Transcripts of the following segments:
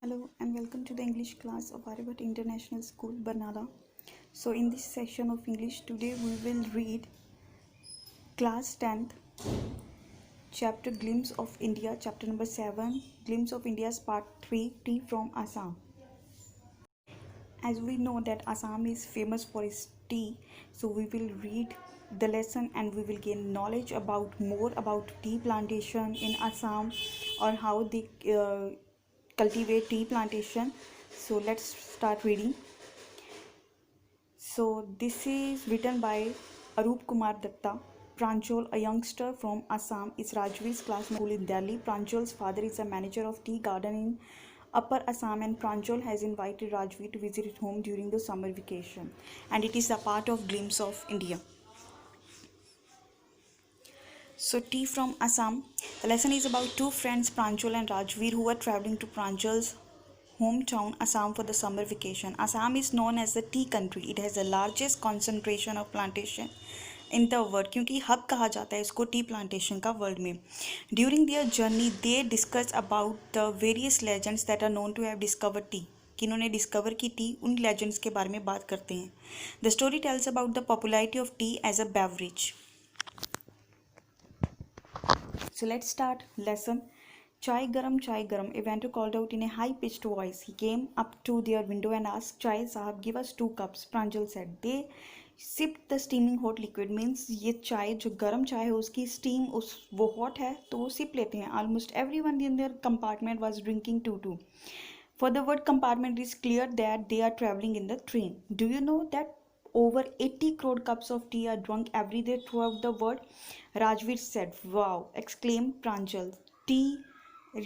Hello and welcome to the English class of Aryabhat International School, Barnala. So in this section of English today we will read class 10th chapter Glimpse of India, chapter number 7, Glimpse of India's part 3, Tea from Assam. As we know that Assam is famous for its tea, so we will read the lesson and we will gain knowledge about more about tea plantation in Assam or how they cultivate tea plantation. So let's start reading. So this is written by Arup Kumar Datta. Pranjal, a youngster from Assam, is Rajveer's classmate school in Delhi. Pranjal's father is a manager of tea garden in Upper Assam, and Pranjal has invited Rajveer to visit his home during the summer vacation. And it is a part of Glimpse of India. So tea from Assam. The lesson is about two friends, Pranjal and Rajveer, who were traveling to Pranjal's hometown Assam for the summer vacation. Assam is known as the tea country. It has the largest concentration of plantation in the world, क्योंकि hub कहा जाता है इसको tea plantation का world में. During their journey they discuss about the various legends that are known to have discovered tea. किन्होंने discover की tea, उन लेजेंड्स के बारे में बात करते हैं. The story tells about the popularity of tea as a beverage. So let's start lesson. Chai garam, a vendor called out in a high-pitched voice. He came up to their window and asked, Chai sahab, give us 2 cups. Pranjal said. They sipped the steaming hot liquid. Means ये चाय जो गर्म चाय है उसकी steam वो hot है तो वो sip लेते हैं. Almost everyone in their compartment was drinking too. For the word compartment, it is clear that they are traveling in the train. Do you know that over 80 crore cups of tea are drunk every day throughout the world? Rajveer said. Wow! Exclaimed Pranjal. Tea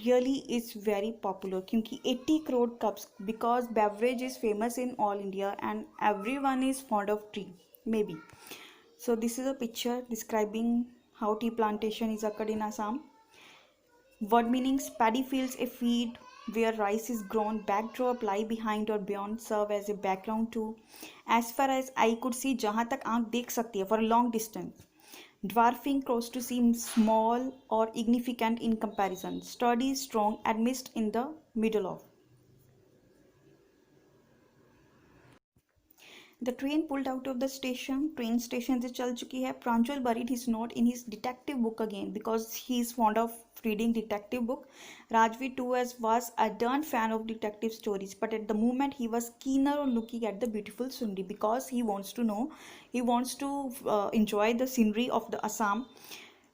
really is very popular क्योंकि 80 crore cups, because beverage is famous in all India and everyone is fond of tea. Maybe. So this is a picture describing how tea plantation is occurred in Assam. Word meanings: paddy fields, a field where rice is grown. Backdrop, lie behind or beyond, serve as a background to. As far as eye could see, जहाँ तक आँख देख सकती है, for a long distance. Dwarfing, close to seem small or insignificant in comparison. Sturdy, strong, amidst, in the middle of. The train pulled out of the station. Train station से चल चुकी है. Pranjal buried his note in his detective book again because he is fond of reading detective book. Rajveer too was a darn fan of detective stories, but at the moment he was keener on looking at the beautiful scenery because he wants to enjoy the scenery of the Assam.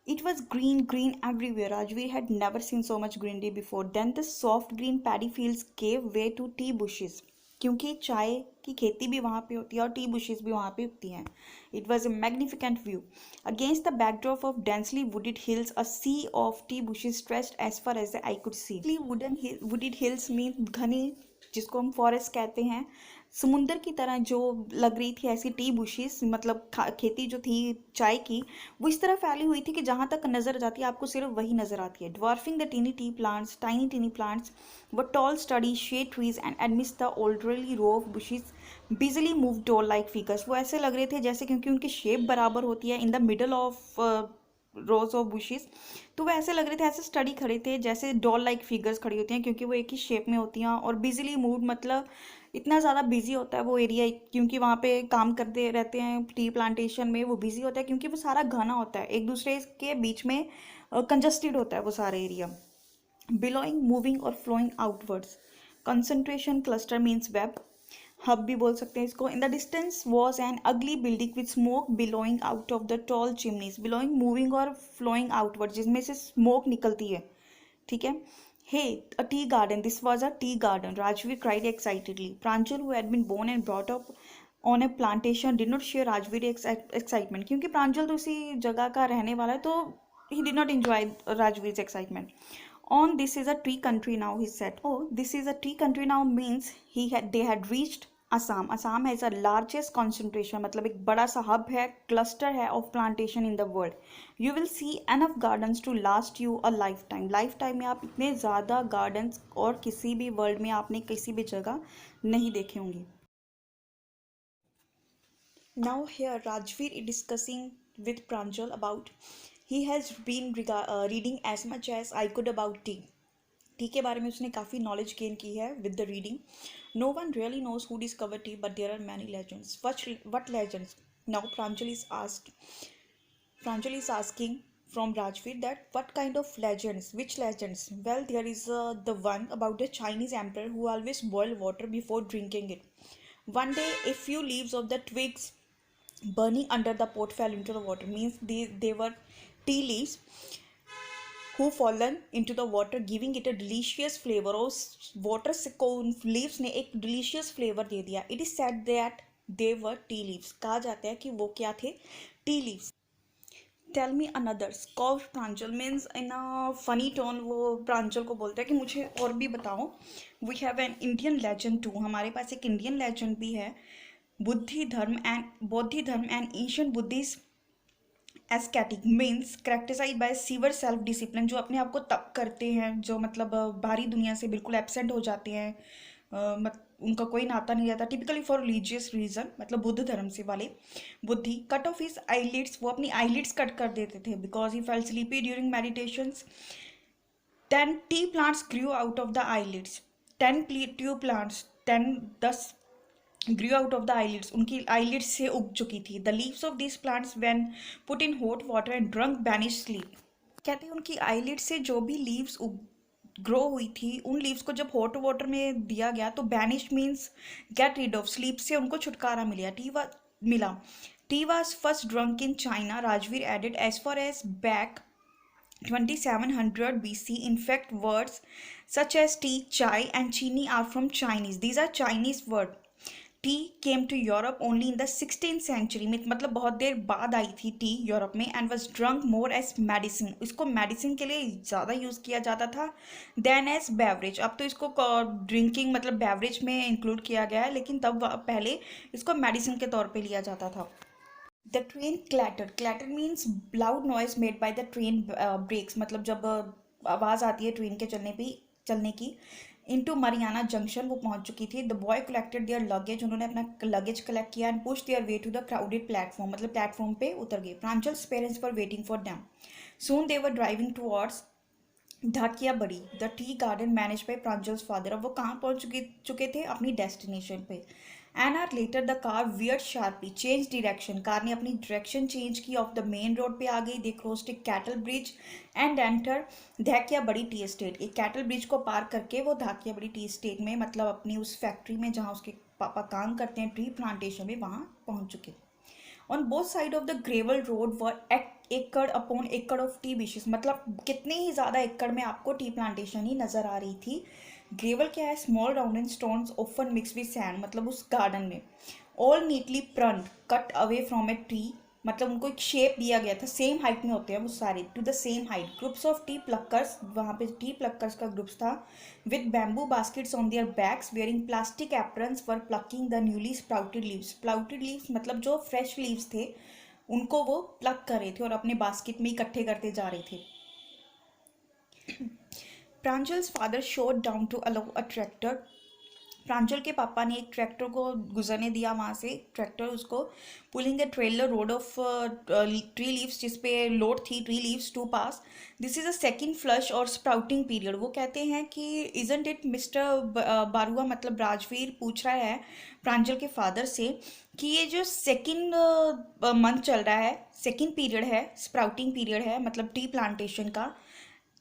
It was green everywhere. Rajveer had never seen so much greenery before. Then the soft green paddy fields gave way to tea bushes. क्योंकि चाय की खेती भी वहाँ पे होती है और टी बुशेस भी वहाँ पे उगती हैं. It was a magnificent view. Against the backdrop of densely wooded hills, a sea of tea bushes stretched as far as the eye could see. Wooded hills means घने, जिसको हम फॉरेस्ट कहते हैं. समुंदर की तरह जो लग रही थी ऐसी टी बुशेस, मतलब खेती जो थी चाय की, वो इस तरह फैली हुई थी कि जहाँ तक नज़र जाती है आपको सिर्फ वही नज़र आती है. Dwarfing the tiny plants were tall sturdy shade trees, and amidst the orderly row of bushes busily moved doll like figures. वो ऐसे लग रहे थे जैसे, क्योंकि उनकी शेप बराबर होती है, in the middle of rose of bushes, तो वो ऐसे लग रहे थे, ऐसे स्टडी खड़े थे जैसे डॉल लाइक फिगर्स खड़ी होती हैं, क्योंकि वो एक ही शेप में होती हैं. और बिजीली मूव मतलब इतना ज़्यादा बिजी होता है वो एरिया, क्योंकि वहाँ पे काम करते रहते हैं टी प्लांटेशन में. वो बिजी होता है क्योंकि वो सारा घना होता है, एक दूसरे के बीच में कंजस्टेड होता है वो सारा एरिया. बिलोइंग, मूविंग और flowing outwards. Concentration, cluster means web, hub भी बोल सकते हैं इसको. In the distance was an ugly building with smoke billowing out of the tall chimneys. Billowing, moving और फ्लोइंग आउटवर्ड, जिसमें से स्मोक निकलती है. ठीक है. Hey, a tea garden. This was a tea garden. Rajveer cried excitedly. Pranjal, who had been born and brought up on a plantation, did not share Rajveer's excitement. क्योंकि प्रांजल तो उसी जगह का रहने वाला है, तो he did not enjoy Rajveer's excitement. On this is a tea country now, he said. Oh, this is a tea country now means they had reached Assam. Assam has a largest concentration, मतलब एक बड़ा सा hub है, cluster है of plantation in the world. You will see enough gardens to last you a lifetime. Lifetime में आप इतने ज़्यादा gardens और किसी भी वर्ल्ड में आपने किसी भी जगह नहीं देखे होंगे. Now here Rajveer is discussing with Pranjal about he has been reading as much as I could about tea. Tea के बारे में उसने काफ़ी नॉलेज गेन की है with the reading. No one really knows who discover tea but there are many legends. What legends? Now Pranjal is asking from Rajveer that what kind of legends, which legends? Well, there is the one about the Chinese emperor who always boiled water before drinking it. One day, a few leaves of the twigs burning under the pot fell into the water. Means they were tea leaves who fallen into the water, giving it a delicious flavor. उस water से को उन leaves ने एक delicious flavor दे दिया. It is said that they were tea leaves. कहा जाता है कि वो क्या थे? Tea leaves. Tell me another. Scoff Pranjal means in a funny tone वो प्रांजल को बोलते हैं कि मुझे और भी बताओ. We have an Indian legend too. हमारे पास एक इंडियन लेजेंड भी है. बौद्ध धर्म and ancient Buddhist ascetic means characterize by severe self discipline. जो अपने आप को तप करते हैं, जो मतलब बाहरी दुनिया से बिल्कुल एब्सेंट हो जाते हैं, उनका कोई नाता नहीं रहता. टिपिकली फॉर रिलीजियस रीजन, मतलब बुद्ध धर्म से वाले. बुद्धि कट ऑफ हिज आईलिड्स. वो अपनी आईलिड्स कट कर देते थे because he felt sleepy during meditations. 10 T plants Guru out of the eyelids. 10 tube plants, 10 grew out of the eyelids. उनकी eyelids से उग चुकी थी. The leaves of these plants when put in hot water and drunk banish sleep. कहते हैं उनकी eyelids से जो भी leaves ग्रो हुई थी, उन लीव्स को जब हॉट वाटर में दिया गया तो banish means get rid of. Sleep से उनको छुटकारा मिला. Tea was first drunk in China. Rajveer added as far as back 2700 BC. In fact, words such as tea, chai and chini are from Chinese. These are Chinese words. Tea came to Europe only in the 16th century. मतलब बहुत देर बाद आई थी tea Europe में. And was drunk more as medicine. इसको medicine के लिए ज़्यादा यूज़ किया जाता था देन एज बेवरेज. अब तो इसको ड्रिंकिंग मतलब बेवरेज में इंक्लूड किया गया है, लेकिन तब पहले इसको मेडिसिन के तौर पे लिया जाता था. The train clatter. Clatter means loud noise made by the train brakes. मतलब जब आवाज़ आती है ट्रेन के चलने की. इनटू मरियाना जंक्शन वो पहुंच चुकी थी. The boy collected their luggage. उन्होंने अपना लगेज कलेक्ट किया and push their way to the crowded platform. मतलब प्लेटफॉर्म पे उतर गए. Pranjal's parents were waiting for them. Soon they were driving towards Dhakia Bari, the tea garden manage by Pranjal's father. अब वो कहाँ पहुंच चुके थे? अपनी डेस्टिनेशन पे. An hour later the car veered sharply, change direction. Car ने अपनी डायरेक्शन चेंज की. ऑफ द मेन रोड पे आ गई. They crossed a cattle bridge and enter Dhakia Bari tea estate. एक कैटल ब्रिज को पार करके वो धाकिया बड़ी टी एस्टेट में, मतलब अपनी उस फैक्ट्री में जहाँ उसके पापा काम करते हैं, ट्री प्लांटेशन में, वहाँ पहुँच चुके. On both side of the gravel road were acre upon एकड़ ऑफ टी बिशेस. मतलब कितने ही ज़्यादा एकड़ में आपको टी प्लांटेशन ही नज़र आ रही थी. ग्रेवल क्या है? Small round and stones often mix with sand. मतलब उस गार्डन में all neatly pruned cut away from a tree. मतलब उनको एक शेप दिया गया था. सेम हाइट में होते हैं वो सारे, to the same height. Groups of tea pluckers. वहाँ पे टी प्लक्कर्स का ग्रुप्स था. With bamboo baskets on their backs wearing plastic aprons for plucking the newly sprouted leaves. Sprouted leaves मतलब जो फ्रेश लीव्स थे उनको वो प्लक कर रहे थे और अपने बास्केट में इकट्ठे करते जा रहे थे. Pranjal's father slowed down to allow a tractor. Pranjal के पापा ने एक ट्रैक्टर को गुजरने दिया वहाँ से. ट्रैक्टर उसको pulling a trailer load of tree leaves, जिसपे लोड थी tree leaves to pass. This is a second flush और स्प्राउटिंग पीरियड. वो कहते हैं कि इजंट इट मिस्टर बारुआ, मतलब राजवीर पूछ रहा है प्रांजल के फादर से कि ये जो सेकेंड मंथ चल रहा है, सेकेंड पीरियड है, स्प्राउटिंग पीरियड है, मतलब टी प्लांटेशन का.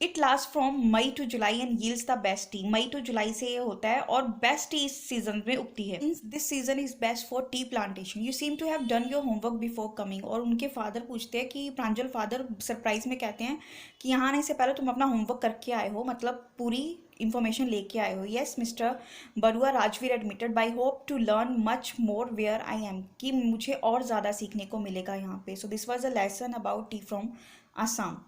It last from May to July and yields the best tea. May to July से ये होता है और बेस्ट टी इस सीजन में उगती है. This season is best for tea plantation. You seem to have done your homework before coming. और उनके फादर पूछते हैं कि प्रांजल फादर सरप्राइज में कहते हैं कि यहाँ आने से पहले तुम अपना होमवर्क करके आए हो, मतलब पूरी इंफॉर्मेशन लेके आए हो. Yes mister Barua, Rajveer admitted. By hope to learn much more where I am. कि मुझे और ज़्यादा सीखने को मिलेगा यहाँ पे. So this was a lesson about tea from Assam.